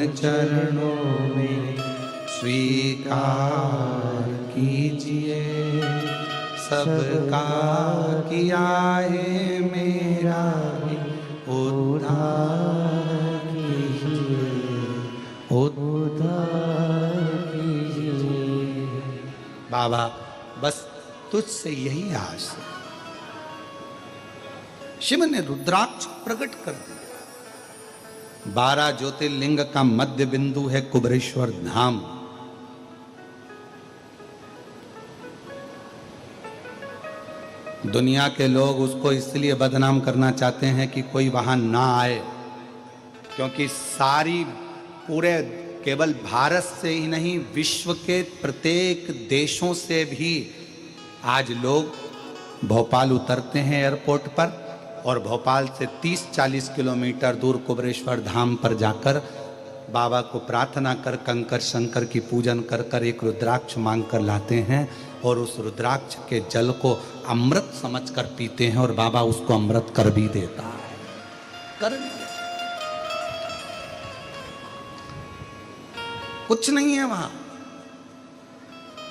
चरणों में स्वीकार कीजिए, सबका किया है मेरा भी उद्धार कीजिए, उद्धार कीजिए। बाबा बस तुझसे यही आस है। शिव ने रुद्राक्ष प्रकट कर दिया। 12 ज्योतिर्लिंग का मध्य बिंदु है कुबरेश्वर धाम। दुनिया के लोग उसको इसलिए बदनाम करना चाहते हैं कि कोई वहां ना आए, क्योंकि सारी पूरे केवल भारत से ही नहीं विश्व के प्रत्येक देशों से भी आज लोग भोपाल उतरते हैं एयरपोर्ट पर और भोपाल से 30-40 किलोमीटर दूर कुबरेश्वर धाम पर जाकर बाबा को प्रार्थना कर कंकर शंकर की पूजन कर कर एक रुद्राक्ष मांग कर लाते हैं और उस रुद्राक्ष के जल को अमृत समझकर पीते हैं और बाबा उसको अमृत कर भी देता है। कर भी देता। कुछ नहीं है वहां,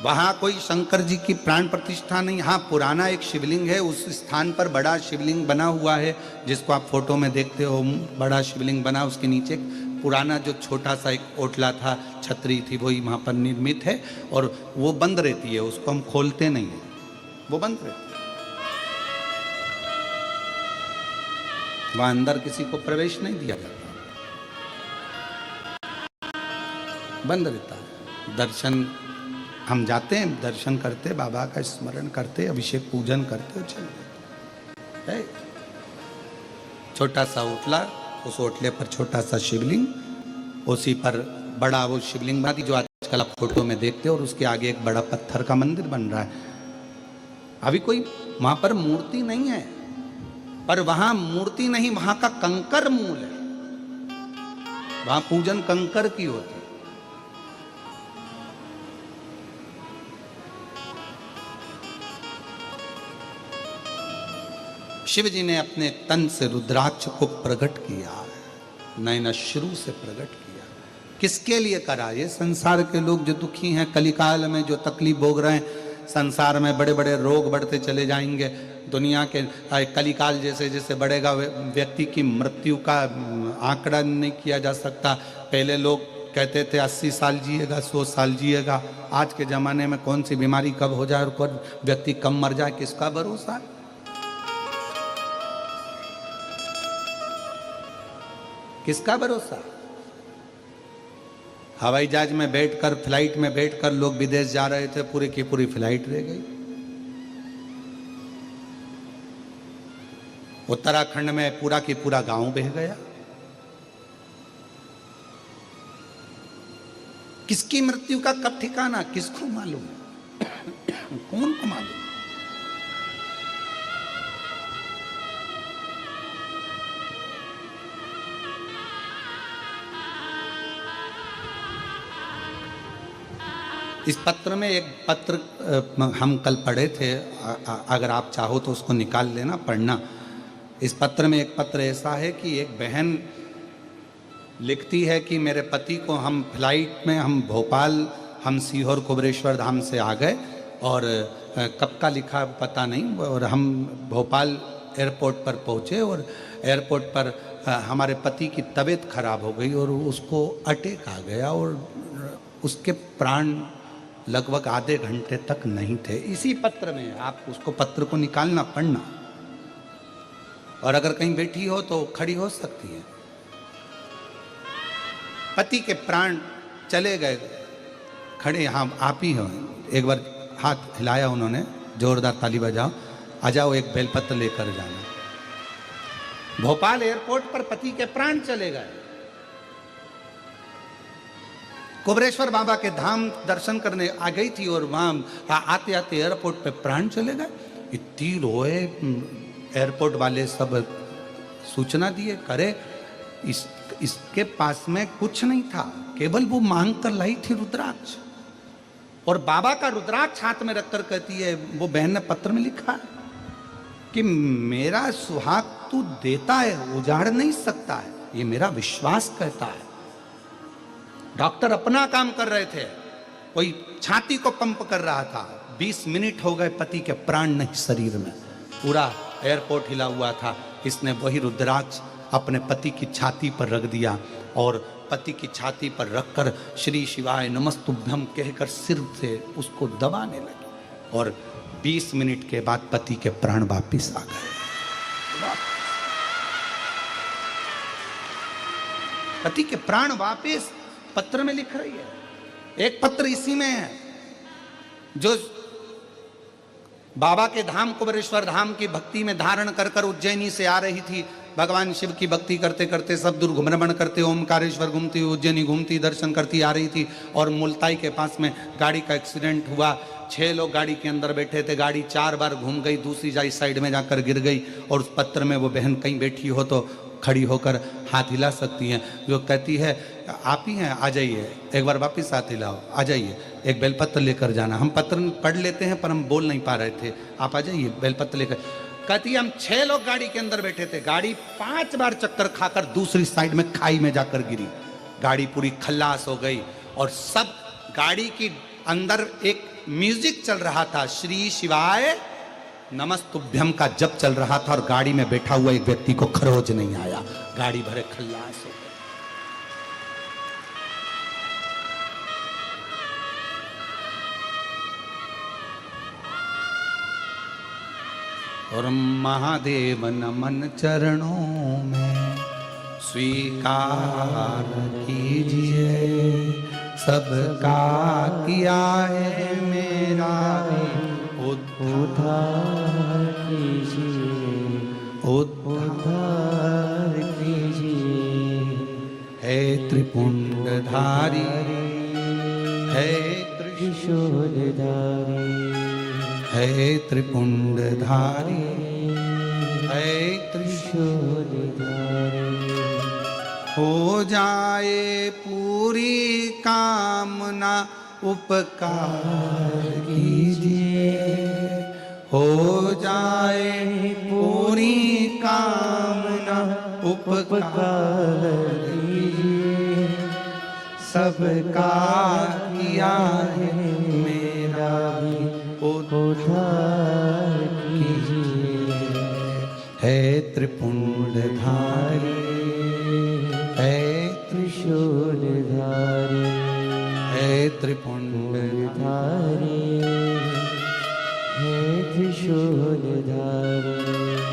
वहां कोई शंकर जी की प्राण प्रतिष्ठा नहीं। हाँ, पुराना एक शिवलिंग है, उस स्थान पर बड़ा शिवलिंग बना हुआ है जिसको आप फोटो में देखते हो। बड़ा शिवलिंग बना, उसके नीचे पुराना जो छोटा सा एक ओटला था, छतरी थी, वही वहां पर निर्मित है और वो बंद रहती है, उसको हम खोलते नहीं है, वो बंद रहती है। वहां अंदर किसी को प्रवेश नहीं दिया जाता, बंद रहता है। दर्शन हम जाते हैं, दर्शन करते, बाबा का स्मरण करते, अभिषेक पूजन करते, चल छोटा सा ओटला, उस ओटले पर छोटा सा शिवलिंग, उसी पर बड़ा वो शिवलिंग बना दी जो आजकल आप फोटो में देखते हो, और उसके आगे एक बड़ा पत्थर का मंदिर बन रहा है। अभी कोई वहां पर मूर्ति नहीं है, पर वहां मूर्ति नहीं, वहां का कंकर मूल है, वहां पूजन कंकर की होती है। शिव जी ने अपने तन से रुद्राक्ष को प्रकट किया, नयनाश्रु से प्रकट किया। किसके लिए करा? ये संसार के लोग जो दुखी हैं, कलिकाल में जो तकलीफ भोग रहे हैं, संसार में बड़े बड़े रोग बढ़ते चले जाएंगे, दुनिया के कलिकाल जैसे जैसे बढ़ेगा व्यक्ति की मृत्यु का आंकड़ा नहीं किया जा सकता। पहले लोग कहते थे 80 साल जिएगा, 100 साल जिएगा। आज के ज़माने में कौन सी बीमारी कब हो जाए और कब व्यक्ति कम मर जाए, किसका भरोसा है? किसका भरोसा? हवाई जहाज में बैठकर, फ्लाइट में बैठकर लोग विदेश जा रहे थे, पूरी की पूरी फ्लाइट रह गई। उत्तराखंड में पूरा की पूरा गांव बह गया। किसकी मृत्यु का कब ठिकाना, किसको मालूम? कौन को मालूम? इस पत्र में एक पत्र हम कल पढ़े थे, अगर आप चाहो तो उसको निकाल लेना, पढ़ना। इस पत्र में एक पत्र ऐसा है कि एक बहन लिखती है कि मेरे पति को हम फ्लाइट में, हम भोपाल, हम सीहोर कुबरेश्वर धाम से आ गए और कब का लिखा पता नहीं, और हम भोपाल एयरपोर्ट पर पहुँचे और एयरपोर्ट पर हमारे पति की तबीयत खराब हो गई और उसको अटैक आ गया और उसके प्राण लगभग आधे घंटे तक नहीं थे। इसी पत्र में आप उसको पत्र को निकालना, पढ़ना, और अगर कहीं बैठी हो तो खड़ी हो सकती है। पति के प्राण चले गए, खड़े, हाँ आप ही हो। एक बार हाथ हिलाया उन्होंने, जोरदार ताली बजाओ, आ जाओ, एक बेलपत्र लेकर जाना। भोपाल एयरपोर्ट पर पति के प्राण चले गए। कुबरेश्वर बाबा के धाम दर्शन करने आ गई थी और वहाँ आते आते एयरपोर्ट पे प्राण चले गए। इतनी रोए, एयरपोर्ट वाले सब सूचना दिए, करे इसके पास में कुछ नहीं था, केवल वो मांग कर लाई थी रुद्राक्ष, और बाबा का रुद्राक्ष हाथ में रखकर कहती है, वो बहन ने पत्र में लिखा है कि मेरा सुहाग तू देता है, उजाड़ नहीं सकता है, ये मेरा विश्वास कहता है। डॉक्टर अपना काम कर रहे थे, कोई छाती को पंप कर रहा था। 20 मिनट हो गए, पति के प्राण नहीं शरीर में, पूरा एयरपोर्ट हिला हुआ था। इसने वही रुद्राक्ष अपने पति की छाती पर रख दिया और पति की छाती पर रखकर श्री शिवाय नमस्तुभ्यम कहकर सिर से उसको दबाने लगी और 20 मिनट के बाद पति के प्राण वापिस आ गए। पति के प्राण वापिस पत्र में लिख रही है। एक पत्र इसी में है जो बाबा के धाम कुबेरेश्वर धाम की भक्ति में धारण कर कर उज्जैनी से आ रही थी। भगवान शिव की भक्ति करते करते सब दूर भ्रमण करते ओमकारेश्वर घूमती, उज्जैनी घूमती, दर्शन करती आ रही थी और मुल्ताई के पास में गाड़ी का एक्सीडेंट हुआ। 6 लोग गाड़ी के अंदर बैठे थे। गाड़ी 4 बार घूम गई, दूसरी साइड में जाकर गिर गई और उस पत्र में वो बहन कहीं बैठी हो तो खड़ी होकर हाथ हिला सकती हैं। जो कहती है आप ही हैं, आ जाइए, एक बार वापस हाथ हिलाओ, आ जाइए, एक बेलपत्र लेकर जाना। हम पत्र पढ़ लेते हैं पर हम बोल नहीं पा रहे थे, आप आ जाइए बेलपत्र लेकर। कहती है हम 6 लोग गाड़ी के अंदर बैठे थे। गाड़ी 5 बार चक्कर खाकर दूसरी साइड में खाई में जाकर गिरी। गाड़ी पूरी खल्लास हो गई और सब गाड़ी की अंदर एक म्यूजिक चल रहा था, श्री शिवाय नमस्तुभ्यम का जप चल रहा था और गाड़ी में बैठा हुआ एक व्यक्ति को खरोच नहीं आया। गाड़ी भरे खल्लास हो गई। और महादेव नमन चरणों में स्वीकार कीजिए, सबका किया है मेरा उद्धार कीजिए, उद्धार कीजिए। है त्रिपुंडधारी, है त्रिशूलधारी, है त्रिपुंडधारी, है त्रिशूलधारी। हो जाए पूरी कामना उपकार कीजिए, हो जाए पूरी कामना उपकार कीजिए। सबका किया है मेरा भी उद्धार कीजिए। है त्रिपुंडधारी, है त्रिशूलधारी, है त्रिपुंडधारी, है त्रिशूलधारी।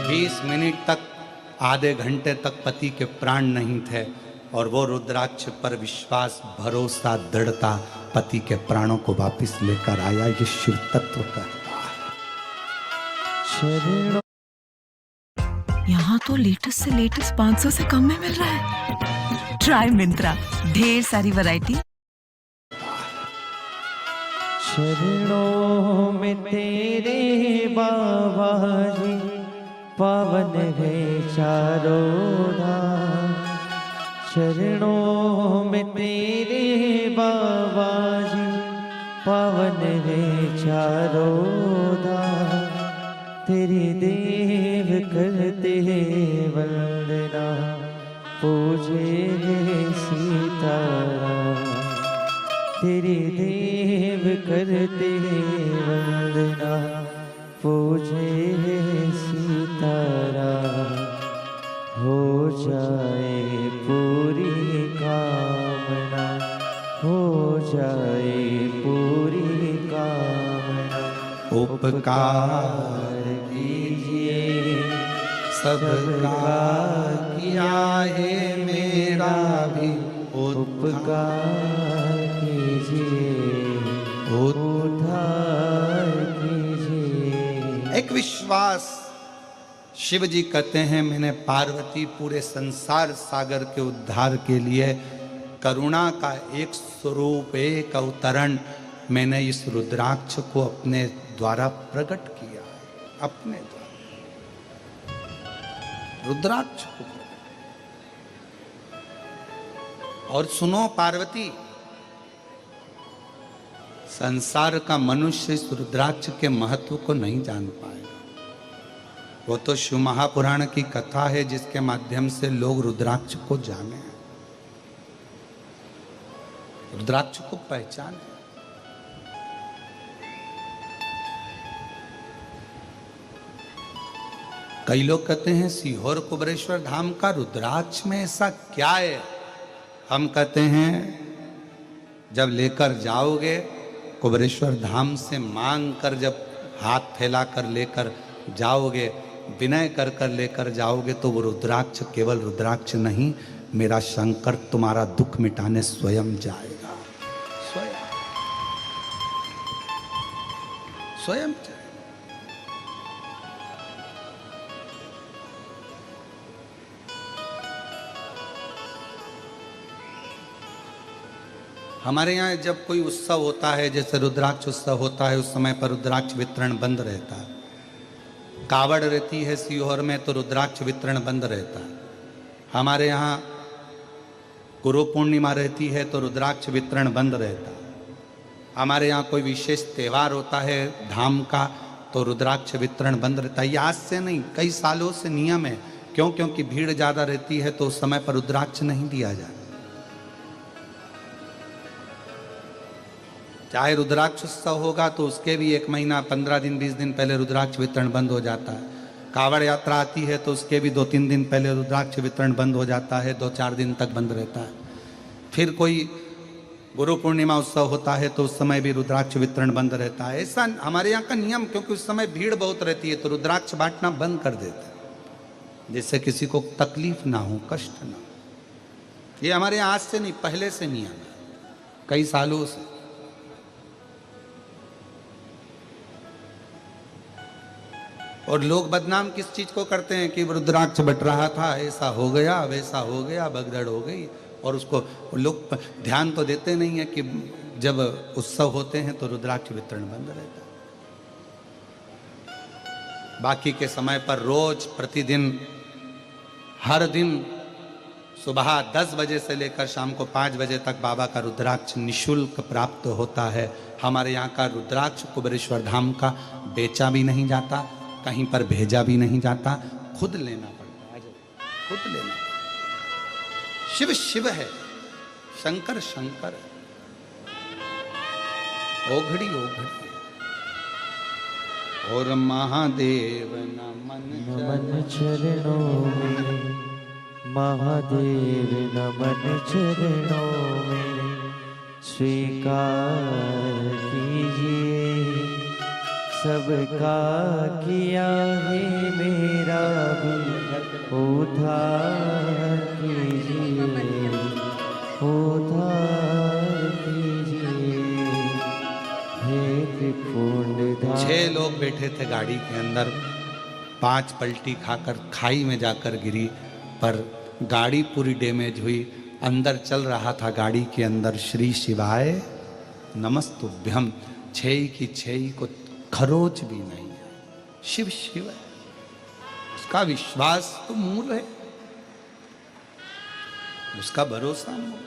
20 मिनट तक, आधे घंटे तक पति के प्राण नहीं थे और वो रुद्राक्ष पर विश्वास, भरोसा, दृढ़ता पति के प्राणों को वापस लेकर आया। ये शिव तत्व कहता है। यहाँ तो लेटेस्ट से लेटेस्ट 500 से कम में मिल रहा है। ट्राई मिंत्रा, ढेर सारी वैरायटी। शरणों में तेरे बाबा जी, पावन है चारों धाम। शरणों में तेरे बाबा जी, पावन है चारों धाम। तेरी देव करते हैं वंदना, पूजे सीताराम। तेरी देव करते हैं वंदना, पूजे सीताराम। हो जाए पूरी कामना, हो जाए पूरी कामना। उपकार कीजिए, सबका किया है मेरा भी उपकार कीजिए, उद्धार कीजिए। एक विश्वास, शिव जी कहते हैं मैंने पार्वती पूरे संसार सागर के उद्धार के लिए करुणा का एक स्वरूप, एक अवतरण मैंने इस रुद्राक्ष को अपने द्वारा प्रकट किया। अपने द्वारा रुद्राक्ष को। और सुनो पार्वती, संसार का मनुष्य इस रुद्राक्ष के महत्व को नहीं जान पाएगा। वो तो शिव महापुराण की कथा है जिसके माध्यम से लोग रुद्राक्ष को जाने। रुद्राक्ष को पहचान है। कई लोग कहते हैं सीहोर कुबेरेश्वर धाम का रुद्राक्ष में ऐसा क्या है। हम कहते हैं जब लेकर जाओगे कुबेरेश्वर धाम से मांग कर, जब हाथ फैलाकर लेकर जाओगे, विनय कर कर लेकर जाओगे, तो वो रुद्राक्ष केवल रुद्राक्ष नहीं, मेरा शंकर तुम्हारा दुख मिटाने स्वयं जाएगा। स्वयं स्वयं जाएगा। हमारे यहाँ जब कोई उत्सव होता है, जैसे रुद्राक्ष उत्सव होता है, उस समय पर रुद्राक्ष वितरण बंद रहता है। कावड़ रहती है सीहोर में तो रुद्राक्ष वितरण बंद रहता है। हमारे यहाँ गुरु पूर्णिमा रहती है तो रुद्राक्ष वितरण बंद रहता है। हमारे यहाँ कोई विशेष त्यौहार होता है धाम का तो रुद्राक्ष वितरण बंद रहता है। ये आज से नहीं, कई सालों से नियम है। क्यों? क्योंकि भीड़ ज़्यादा रहती है तो उस समय पर रुद्राक्ष नहीं दिया जाता। चाहे रुद्राक्ष उत्सव होगा तो उसके भी 1 महीना 15 दिन 20 दिन पहले रुद्राक्ष वितरण बंद हो जाता है। कावड़ यात्रा आती है तो उसके भी 2-3 दिन पहले रुद्राक्ष वितरण बंद हो जाता है, 2-4 दिन तक बंद रहता है। फिर कोई गुरु पूर्णिमा उत्सव होता है तो उस समय भी रुद्राक्ष वितरण बंद रहता है। ऐसा हमारे यहाँ का नियम, क्योंकि उस समय भीड़ बहुत रहती है तो रुद्राक्ष बांटना बंद कर देते हैं, जिससे किसी को तकलीफ ना हो, कष्ट ना हो। ये हमारे यहाँ आज से नहीं, पहले से नियम है, कई सालों से। और लोग बदनाम किस चीज को करते हैं कि रुद्राक्ष बट रहा था, ऐसा हो गया, वैसा हो गया, भगदड़ हो गई। और उसको लोग ध्यान तो देते नहीं है कि जब उत्सव होते हैं तो रुद्राक्ष वितरण बंद रहता है। बाकी के समय पर रोज प्रतिदिन हर दिन सुबह 10 बजे से लेकर शाम को 5 बजे तक बाबा का रुद्राक्ष निःशुल्क प्राप्त होता है। हमारे यहाँ का रुद्राक्ष कुबेरेश्वर धाम का बेचा भी नहीं जाता, कहीं पर भेजा भी नहीं जाता, खुद लेना पड़ता है, खुद लेना पड़ता। शिव शिव है, शंकर शंकर है, ओघड़ी ओघड़ी। और महादेव नमन चरणों में, महादेव नमन चरणों में, स्वीकार कीजिए सबका किया है मेरा भी उद्धार कीजिए, उद्धार कीजिए हे त्रिपुंडधारी। 6 लोग बैठे थे गाड़ी के अंदर, 5 पलटी खाकर खाई में जाकर गिरी, पर गाड़ी पूरी डैमेज हुई। अंदर चल रहा था गाड़ी के अंदर श्री शिवाय नमस्तुभ्यम, 6 की 6 को खरोच भी नहीं है। शिव शिव है, उसका विश्वास तो मूल है, उसका भरोसा मूल।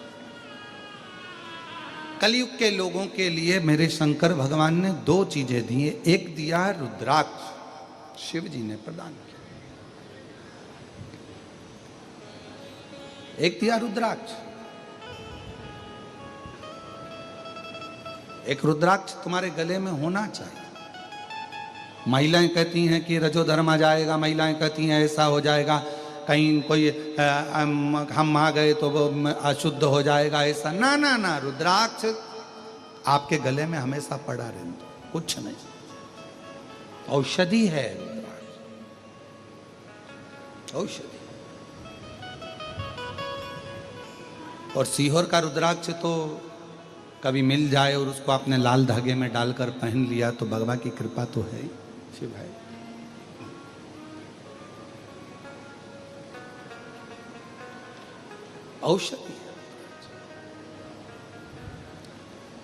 कलयुग के लोगों के लिए मेरे शंकर भगवान ने 2 चीजें दी है। एक दिया है रुद्राक्ष, शिव जी ने प्रदान किया। एक दिया रुद्राक्ष। एक रुद्राक्ष तुम्हारे गले में होना चाहिए। महिलाएं कहती हैं कि रजोधर्म आ जाएगा, महिलाएं कहती हैं ऐसा हो जाएगा, कहीं कोई हम आ गए तो वो अशुद्ध हो जाएगा, ऐसा ना ना ना। रुद्राक्ष आपके गले में हमेशा पड़ा रहने दो, कुछ नहीं, औषधि है रुद्राक्ष, औषधि। और सीहोर का रुद्राक्ष तो कभी मिल जाए और उसको आपने लाल धागे में डालकर पहन लिया तो भगवान की कृपा तो है ही, शिव है। औषधि।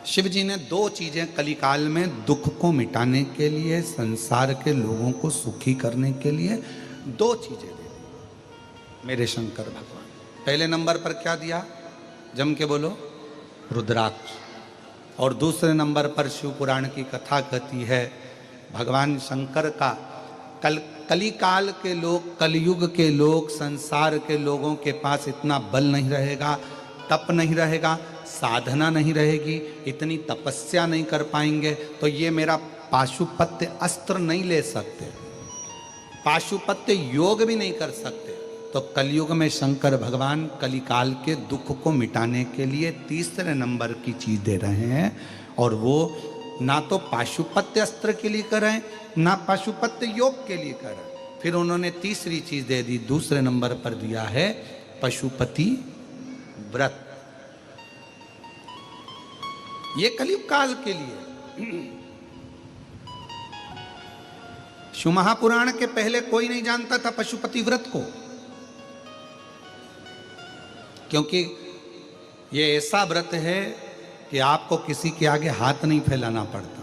शिव जी ने 2 चीजें कलिकाल में दुख को मिटाने के लिए, संसार के लोगों को सुखी करने के लिए 2 चीजें दे दी मेरे शंकर भगवान। पहले नंबर पर क्या दिया, जम के बोलो, रुद्राक्ष। और दूसरे नंबर पर शिव पुराण की कथा कहती है भगवान शंकर का कलिकाल के लोग, कलयुग के लोग, संसार के लोगों के पास इतना बल नहीं रहेगा, तप नहीं रहेगा, साधना नहीं रहेगी, इतनी तपस्या नहीं कर पाएंगे, तो ये मेरा पाशुपत्य अस्त्र नहीं ले सकते, पाशुपत्य योग भी नहीं कर सकते। तो कलयुग में शंकर भगवान कलिकाल के दुख को मिटाने के लिए तीसरे नंबर की चीज दे रहे हैं, और वो ना तो पाशुपत्य अस्त्र के लिए कर रहे हैं, ना पाशुपत्य योग के लिए कर रहे हैं। फिर उन्होंने तीसरी चीज दे दी, दूसरे नंबर पर दिया है पशुपति व्रत। ये कलयुग काल के लिए। शिव महापुराण के पहले कोई नहीं जानता था पशुपति व्रत को, क्योंकि ये ऐसा व्रत है कि आपको किसी के आगे हाथ नहीं फैलाना पड़ता।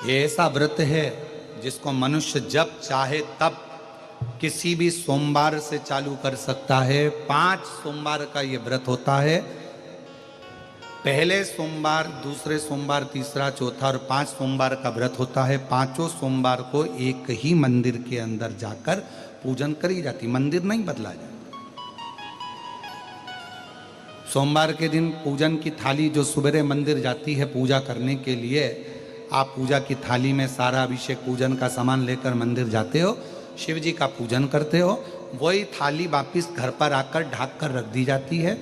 ये ऐसा व्रत है जिसको मनुष्य जब चाहे तब किसी भी सोमवार से चालू कर सकता है। 5 सोमवार का ये व्रत होता है। पहले सोमवार, दूसरे सोमवार, तीसरा, चौथा और 5 सोमवार का व्रत होता है। 5 सोमवार को एक ही मंदिर के अंदर जाकर पूजन करी जाती, मंदिर नहीं बदला जाता। सोमवार के दिन पूजन की थाली जो सवेरे मंदिर जाती है पूजा करने के लिए, आप पूजा की थाली में सारा अभिषेक पूजन का सामान लेकर मंदिर जाते हो, शिव जी का पूजन करते हो, वही थाली वापिस घर पर आकर ढाक कर रख दी जाती है।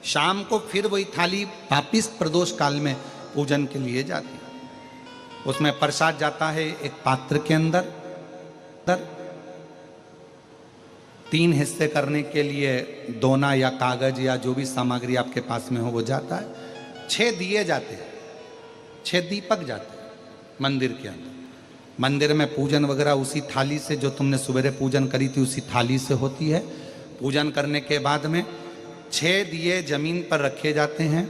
शाम को फिर वही थाली वापिस प्रदोष काल में पूजन के लिए जाती है। उसमें प्रसाद जाता है एक पात्र के अंदर, 3 हिस्से करने के लिए दोना या कागज या जो भी सामग्री आपके पास में हो वो जाता है। 6 दिए जाते हैं, 6 दीपक जाते हैं मंदिर के अंदर। मंदिर में पूजन वगैरह उसी थाली से, जो तुमने सवेरे पूजन करी थी उसी थाली से होती है। पूजन करने के बाद में 6 दिए जमीन पर रखे जाते हैं,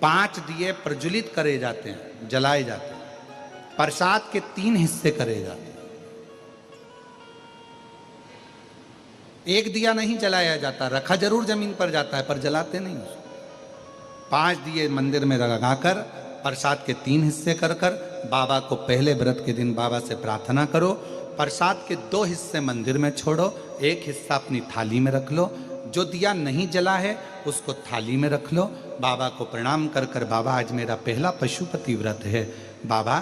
5 दिए प्रज्वलित करे जाते हैं, जलाए जाते हैं। प्रसाद के 3 हिस्से करे जाते हैं। एक दिया नहीं जलाया जाता, रखा जरूर जमीन पर जाता है पर जलाते नहीं उसको। 5 दिए मंदिर में लगाकर प्रसाद के 3 हिस्से कर कर बाबा को पहले व्रत के दिन बाबा से प्रार्थना करो। प्रसाद के 2 हिस्से मंदिर में छोड़ो, 1 हिस्सा अपनी थाली में रख लो। जो दिया नहीं जला है उसको थाली में रख लो। बाबा को प्रणाम कर कर, बाबा आज मेरा पहला पशुपति व्रत है, बाबा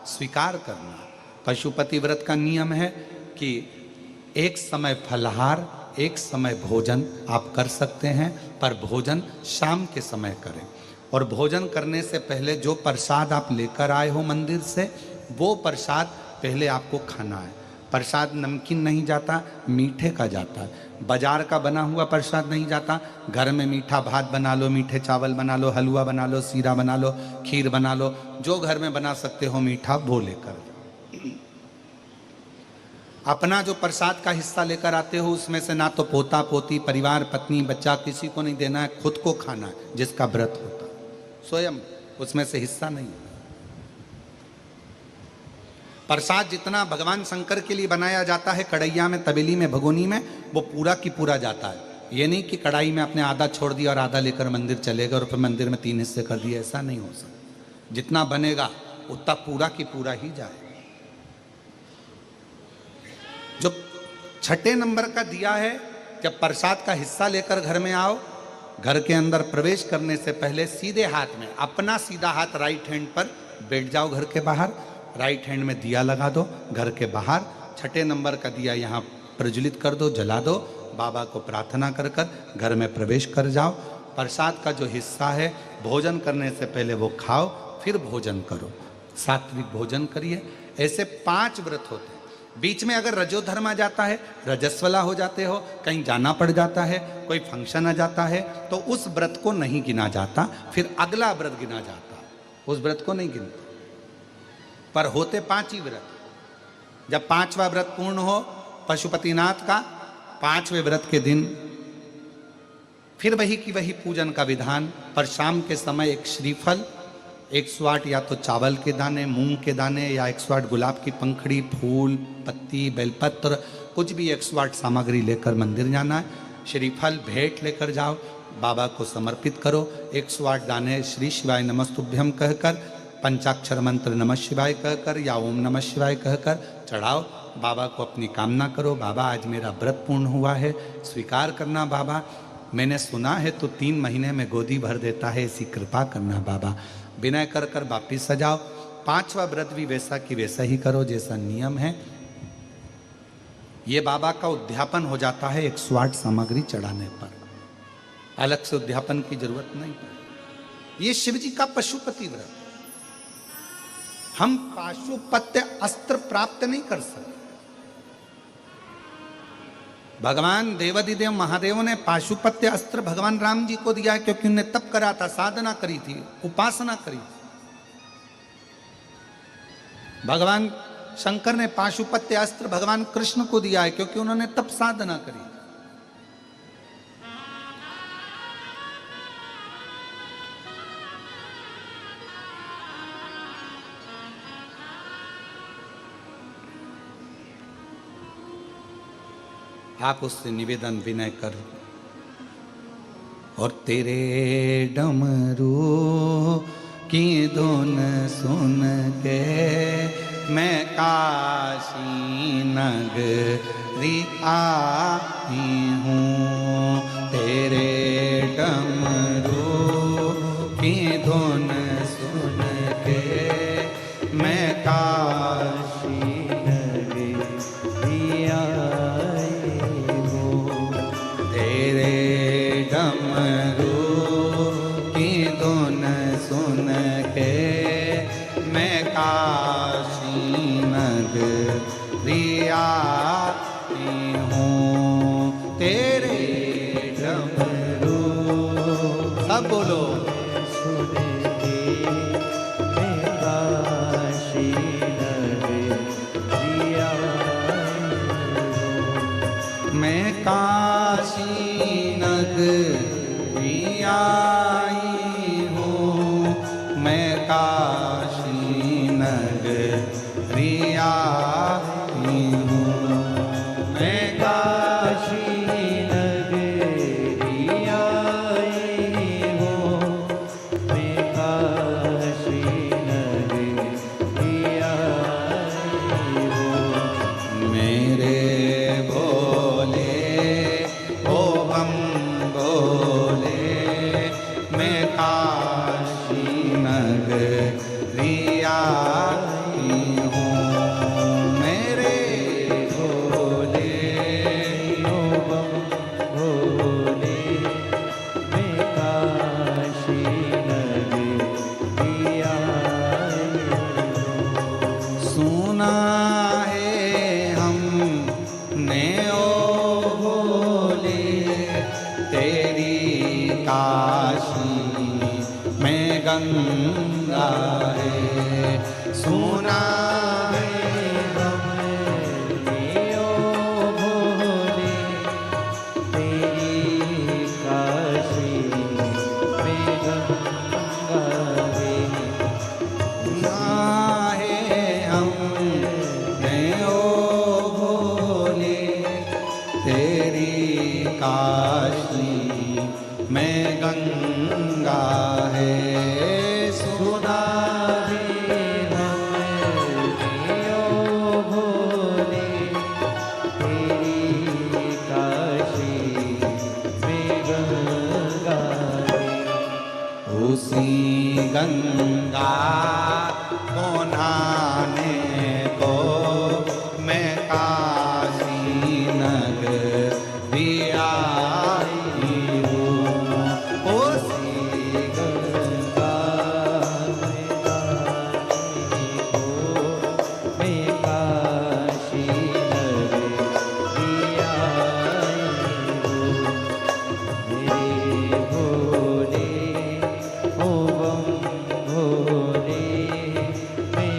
स्वीकार करना। पशुपति व्रत का नियम है कि एक समय फलाहार, एक समय भोजन आप कर सकते हैं, पर भोजन शाम के समय करें। और भोजन करने से पहले जो प्रसाद आप लेकर आए हो मंदिर से, वो प्रसाद पहले आपको खाना है। प्रसाद नमकीन नहीं जाता, मीठे का जाता है। बाजार का बना हुआ प्रसाद नहीं जाता। घर में मीठा भात बना लो, मीठे चावल बना लो, हलवा बना लो, सीरा बना लो, खीर बना लो, जो घर में बना सकते हो मीठा वो लेकर। अपना जो प्रसाद का हिस्सा लेकर आते हो उसमें से ना तो पोता पोती, परिवार, पत्नी, बच्चा किसी को नहीं देना है, खुद को खाना है। जिसका व्रत होता है स्वयं उसमें से हिस्सा नहीं। प्रसाद जितना भगवान शंकर के लिए बनाया जाता है कढ़ैया में, तबेली में, भगोनी में, वो पूरा की पूरा जाता है। ये नहीं कि कढ़ाई में आपने आधा छोड़ दिया और आधा लेकर मंदिर चले गए और फिर मंदिर में 3 हिस्से कर दिए, ऐसा नहीं हो सकता। जितना बनेगा उतना पूरा की पूरा ही जाए। जो 6ठे नंबर का दिया है, जब प्रसाद का हिस्सा लेकर घर में आओ, घर के अंदर प्रवेश करने से पहले सीधे हाथ में, अपना सीधा हाथ राइट हैंड पर बैठ जाओ। घर के बाहर राइट हैंड में दिया लगा दो। घर के बाहर 6ठे नंबर का दिया यहाँ प्रज्वलित कर दो, जला दो। बाबा को प्रार्थना कर कर घर में प्रवेश कर जाओ। प्रसाद का जो हिस्सा है भोजन करने से पहले वो खाओ, फिर भोजन करो, सात्विक भोजन करिए। ऐसे 5 व्रत होते हैं। बीच में अगर रजोधर्म आ जाता है, रजस्वला हो जाते हो, कहीं जाना पड़ जाता है, कोई फंक्शन आ जाता है, तो उस व्रत को नहीं गिना जाता, फिर अगला व्रत गिना जाता, उस व्रत को नहीं गिनता। पर होते 5 ही व्रत। जब 5वां व्रत पूर्ण हो पशुपतिनाथ का, 5वें व्रत के दिन फिर वही की वही पूजन का विधान। पर शाम के समय एक श्रीफल, 108 या तो चावल के दाने, मूंग के दाने, या 108 गुलाब की पंखड़ी, फूल, पत्ती, बेलपत्र, कुछ भी 108 सामग्री लेकर मंदिर जाना है। श्रीफल भेंट लेकर जाओ, बाबा को समर्पित करो। 108 दाने श्री शिवाय नमस्तुभ्यम कहकर, पंचाक्षर मंत्र नमः शिवाय कहकर या ओम नमः शिवाय कहकर चढ़ाओ। बाबा को अपनी कामना करो, बाबा आज मेरा व्रत पूर्ण हुआ है, स्वीकार करना बाबा। मैंने सुना है तो 3 महीने में गोदी भर देता है, ऐसी कृपा करना बाबा। विनय कर कर वापिस सजाओ। 5वां व्रत भी वैसा कि वैसा ही करो जैसा नियम है। ये बाबा का उद्यापन हो जाता है 108 सामग्री चढ़ाने पर, अलग से उद्यापन की जरूरत नहीं पड़ती। ये शिव जी का पशुपति व्रत। हम पाशुपत्य अस्त्र प्राप्त नहीं कर सकते। भगवान देवादिदेव महादेव ने पाशुपत्य अस्त्र भगवान राम जी को दिया है, क्योंकि उन्हें तप करा था, साधना करी थी, उपासना करी थी। भगवान शंकर ने पाशुपत्य अस्त्र भगवान कृष्ण को दिया है, क्योंकि उन्होंने तप साधना करी। आप उससे निवेदन विनय कर। और तेरे डमरू की धुन सुन के मैं काशी नगरी आई हूँ। तेरे डमरू की धुन सुन के मैं काशी नगरी आई हूँ। तेरे डमरू की धुन सुन के मैं काशी नगरी आई हूँ। तेरे डमरू सब बोलो सुन के मैं काशी नगरी आई हूँ। मैं काशी नगरी आई हूँ। मैं काशी नगरी आई हूँ। मैं काशी नगरी आई हूँ। मैं काशी नगरी आई हूँ। मेरे भोले ओ बम भोले, मैं काशी नगरी आई हूँ। मेरे भोले ओ बम भोले, मैं काशी नगरी आई हूँ। सुना है हमने ओ भोले, तेरी काशी में गंगा है। सुना है हमने ओ भोले, तेरी काशी में गंगा है। सुना है हमने ओ भोले, तेरी काशी में गंगा है। सुना ओ भोले, तेरी काशी में गंगा है। उसी गंगा को नहाने को मैं काशी नगरी आई हूँ। उसी गंगा में नहाने को मैं काशी नगरी आई हूँ। मेरे भोले ओ बम भोले, मैं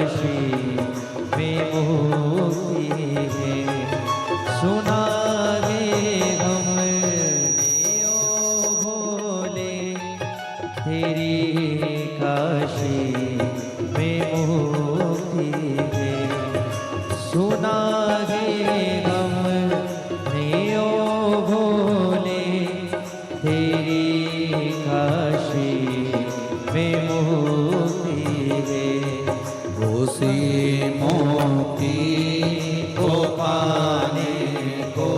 काशी में मुक्ति है। सुना गे हम लियो भोले तेरी काशी में मुक्ति है। सुना गे हम लियो भोले तेरी काशी में मुक्ति है। उसी मोती को पाने को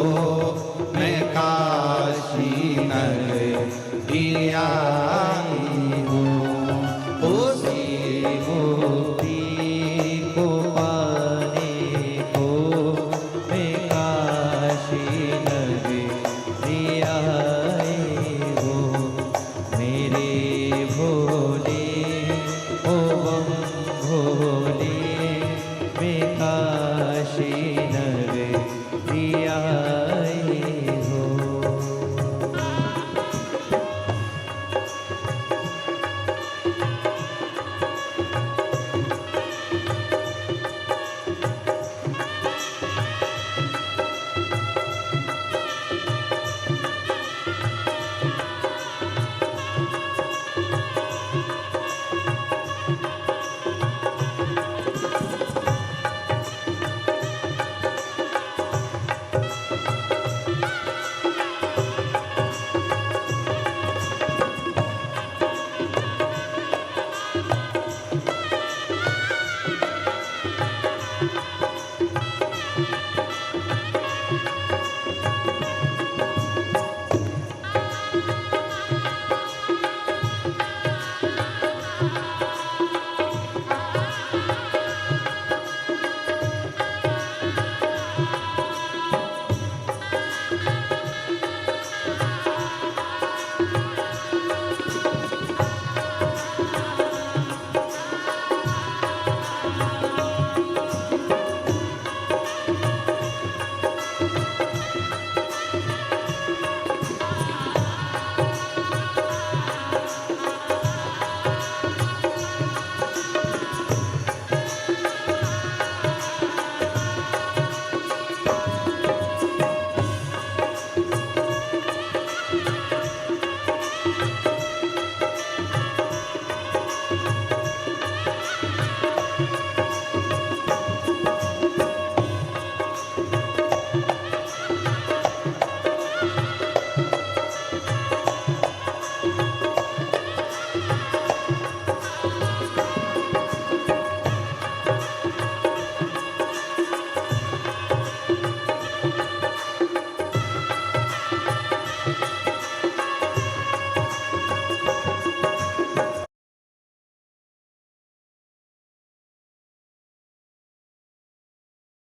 मैं काशी नगरी आई हूँ। उसी मुक्ति को पाने को मैं काशी नगरी आई हूँ। मेरे भोले ओ बम भोले